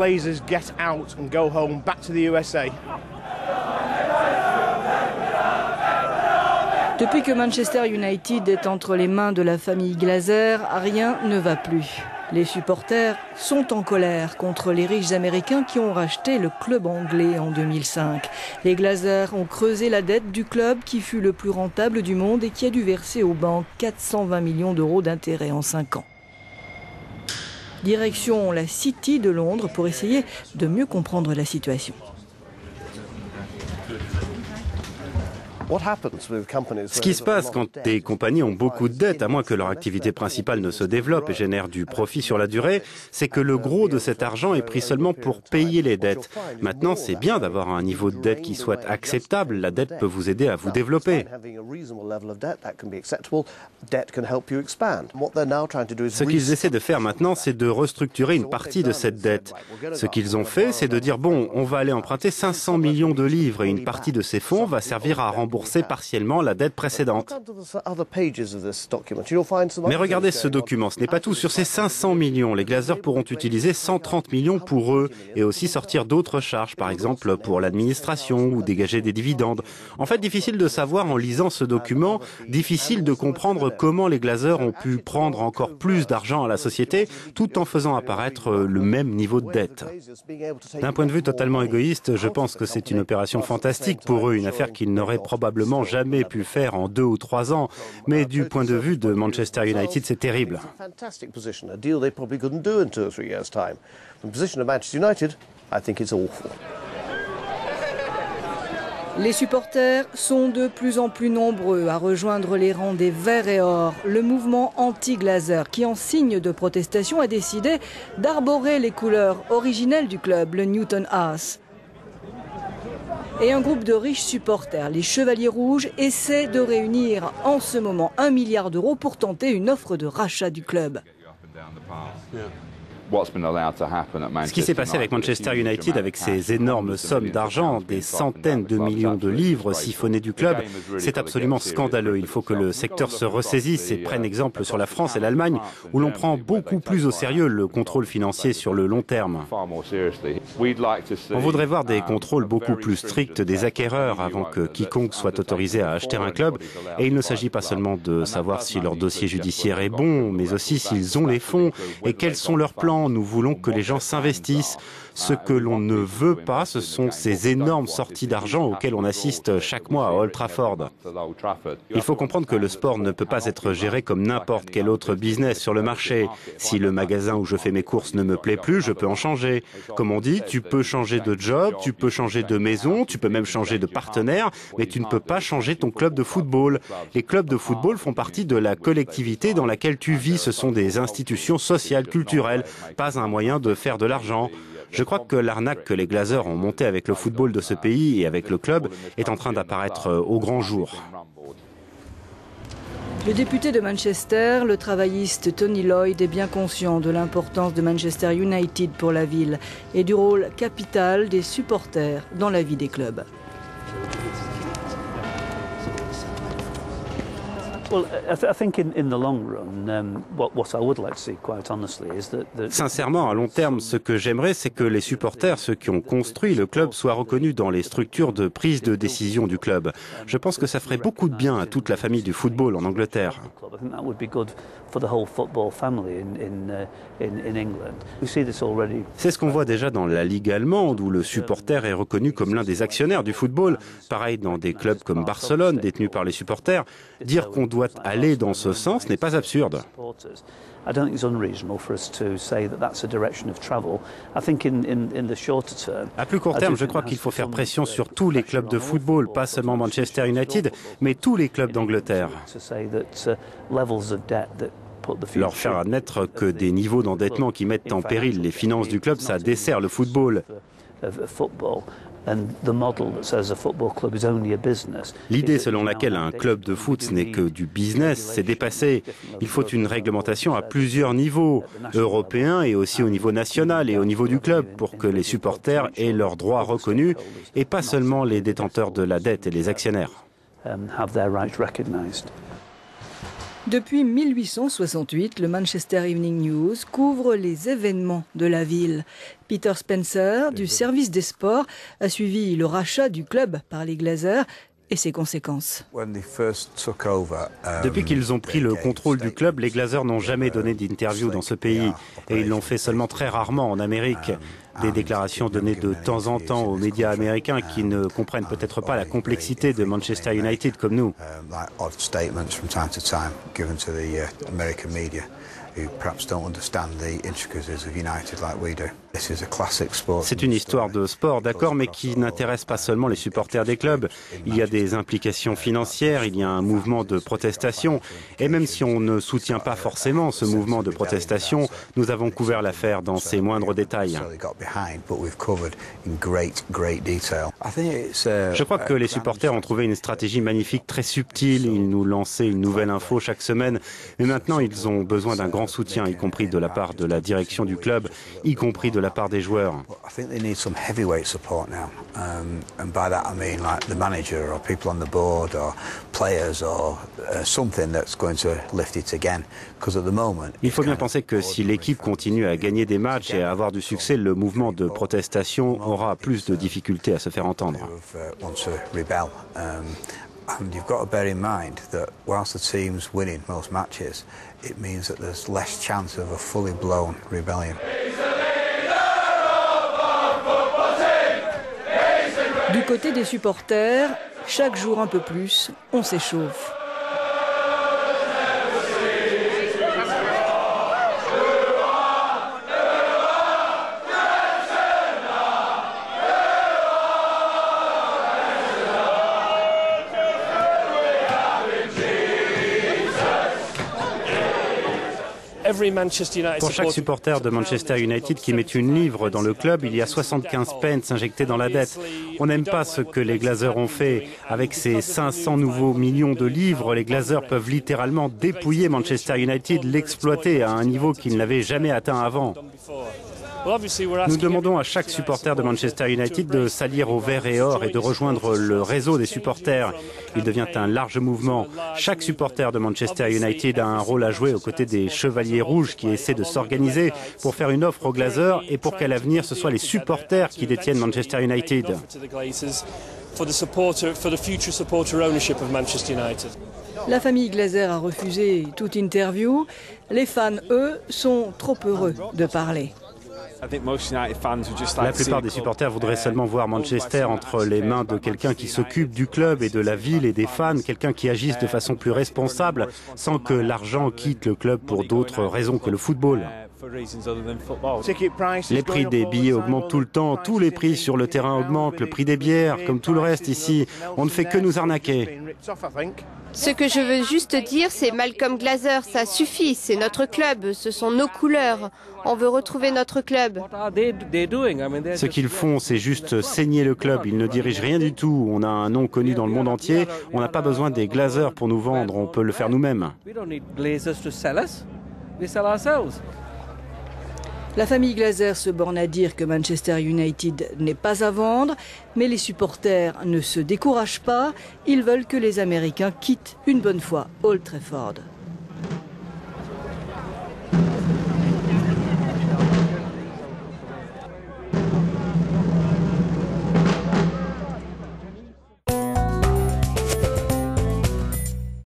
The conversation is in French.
Glazers get out and go home back to the USA. Depuis que Manchester United est entre les mains de la famille Glazer, rien ne va plus. Les supporters sont en colère contre les riches Américains qui ont racheté le club anglais en 2005. Les Glazer ont creusé la dette du club qui fut le plus rentable du monde et qui a dû verser aux banques 420 millions d'euros d'intérêts en 5 ans. Direction la City de Londres pour essayer de mieux comprendre la situation. Ce qui se passe quand des compagnies ont beaucoup de dettes, à moins que leur activité principale ne se développe et génère du profit sur la durée, c'est que le gros de cet argent est pris seulement pour payer les dettes. Maintenant, c'est bien d'avoir un niveau de dette qui soit acceptable. La dette peut vous aider à vous développer. Ce qu'ils essaient de faire maintenant, c'est de restructurer une partie de cette dette. Ce qu'ils ont fait, c'est de dire, bon, on va aller emprunter 500 millions de livres et une partie de ces fonds va servir à rembourser partiellement la dette précédente. Mais regardez ce document, ce n'est pas tout. Sur ces 500 millions, les Glazers pourront utiliser 130 millions pour eux et aussi sortir d'autres charges, par exemple pour l'administration ou dégager des dividendes. En fait, difficile de savoir en lisant ce document, difficile de comprendre comment les Glazers ont pu prendre encore plus d'argent à la société tout en faisant apparaître le même niveau de dette. D'un point de vue totalement égoïste, je pense que c'est une opération fantastique pour eux, une affaire qu'ils n'auraient probablement jamais pu faire en 2 ou 3 ans. Mais du point de vue de Manchester United, c'est terrible. Les supporters sont de plus en plus nombreux à rejoindre les rangs des Verts et Or. Le mouvement anti-Glazer, qui en signe de protestation a décidé d'arborer les couleurs originelles du club, le Newton House. Et un groupe de riches supporters, les Chevaliers Rouges, essaie de réunir en ce moment 1 milliard d'euros pour tenter une offre de rachat du club. Ce qui s'est passé avec Manchester United, avec ces énormes sommes d'argent, des centaines de millions de livres siphonnés du club, c'est absolument scandaleux. Il faut que le secteur se ressaisisse et prenne exemple sur la France et l'Allemagne, où l'on prend beaucoup plus au sérieux le contrôle financier sur le long terme. On voudrait voir des contrôles beaucoup plus stricts des acquéreurs avant que quiconque soit autorisé à acheter un club. Et il ne s'agit pas seulement de savoir si leur dossier judiciaire est bon, mais aussi s'ils ont les fonds et quels sont leurs plans. Nous voulons que les gens s'investissent. Ce que l'on ne veut pas, ce sont ces énormes sorties d'argent auxquelles on assiste chaque mois à Old Trafford. Il faut comprendre que le sport ne peut pas être géré comme n'importe quel autre business sur le marché. Si le magasin où je fais mes courses ne me plaît plus, je peux en changer. Comme on dit, tu peux changer de job, tu peux changer de maison, tu peux même changer de partenaire, mais tu ne peux pas changer ton club de football. Les clubs de football font partie de la collectivité dans laquelle tu vis. Ce sont des institutions sociales, culturelles, pas un moyen de faire de l'argent. Je crois que l'arnaque que les Glazers ont montée avec le football de ce pays et avec le club est en train d'apparaître au grand jour. Le député de Manchester, le travailliste Tony Lloyd, est bien conscient de l'importance de Manchester United pour la ville et du rôle capital des supporters dans la vie des clubs. Sincèrement, à long terme, ce que j'aimerais, c'est que les supporters, ceux qui ont construit le club, soient reconnus dans les structures de prise de décision du club. Je pense que ça ferait beaucoup de bien à toute la famille du football en Angleterre. C'est ce qu'on voit déjà dans la Ligue allemande, où le supporter est reconnu comme l'un des actionnaires du football. Pareil dans des clubs comme Barcelone, détenus par les supporters. Dire qu'on doit aller dans ce sens n'est pas absurde. À plus court terme, je crois qu'il faut faire pression sur tous les clubs de football, pas seulement Manchester United, mais tous les clubs d'Angleterre. Leur faire admettre que des niveaux d'endettement qui mettent en péril les finances du club, ça dessert le football. L'idée selon laquelle un club de foot ce n'est que du business, c'est dépassé. Il faut une réglementation à plusieurs niveaux, européens et aussi au niveau national et au niveau du club, pour que les supporters aient leurs droits reconnus et pas seulement les détenteurs de la dette et les actionnaires. Depuis 1868, le Manchester Evening News couvre les événements de la ville. Peter Spencer, du service des sports, a suivi le rachat du club par les Glazers et ses conséquences. Depuis qu'ils ont pris le contrôle du club, les Glazers n'ont jamais donné d'interview dans ce pays et ils l'ont fait seulement très rarement en Amérique. Des déclarations données de temps en temps aux médias américains qui ne comprennent peut-être pas la complexité de Manchester United comme nous. C'est une histoire de sport, d'accord, mais qui n'intéresse pas seulement les supporters des clubs. Il y a des implications financières, il y a un mouvement de protestation. Et même si on ne soutient pas forcément ce mouvement de protestation, nous avons couvert l'affaire dans ses moindres détails. Je crois que les supporters ont trouvé une stratégie magnifique, très subtile. Ils nous lançaient une nouvelle info chaque semaine. Mais maintenant, ils ont besoin d'un grand soutien, y compris de la part de la direction du club, y compris de la part des joueurs. Il faut bien penser que si l'équipe continue à gagner des matchs et à avoir du succès, le mouvement de protestation aura plus de difficultés à se faire entendre. And you've got to bear in mind that whilst the team's winning most matches, it means that there's less chance of a fully blown rebellion. Du côté des supporters, chaque jour un peu plus, on s'échauffe. Pour chaque supporter de Manchester United qui met une livre dans le club, il y a 75 pence injectés dans la dette. On n'aime pas ce que les Glazers ont fait. Avec ces 500 nouveaux millions de livres, les Glazers peuvent littéralement dépouiller Manchester United, l'exploiter à un niveau qu'il n'avait jamais atteint avant. Nous demandons à chaque supporter de Manchester United de s'allier au vert et or et de rejoindre le réseau des supporters. Il devient un large mouvement. Chaque supporter de Manchester United a un rôle à jouer aux côtés des Chevaliers Rouges qui essaient de s'organiser pour faire une offre aux Glazers et pour qu'à l'avenir ce soit les supporters qui détiennent Manchester United. La famille Glazer a refusé toute interview. Les fans, eux, sont trop heureux de parler. La plupart des supporters voudraient seulement voir Manchester entre les mains de quelqu'un qui s'occupe du club et de la ville et des fans, quelqu'un qui agisse de façon plus responsable, sans que l'argent quitte le club pour d'autres raisons que le football. Les prix des billets augmentent tout le temps, tous les prix sur le terrain augmentent, le prix des bières, comme tout le reste ici, on ne fait que nous arnaquer. Ce que je veux juste dire, c'est Malcolm Glazer, ça suffit, c'est notre club, ce sont nos couleurs. On veut retrouver notre club. Ce qu'ils font, c'est juste saigner le club. Ils ne dirigent rien du tout. On a un nom connu dans le monde entier. On n'a pas besoin des Glazers pour nous vendre. On peut le faire nous-mêmes. La famille Glazer se borne à dire que Manchester United n'est pas à vendre, mais les supporters ne se découragent pas. Ils veulent que les Américains quittent une bonne fois Old Trafford.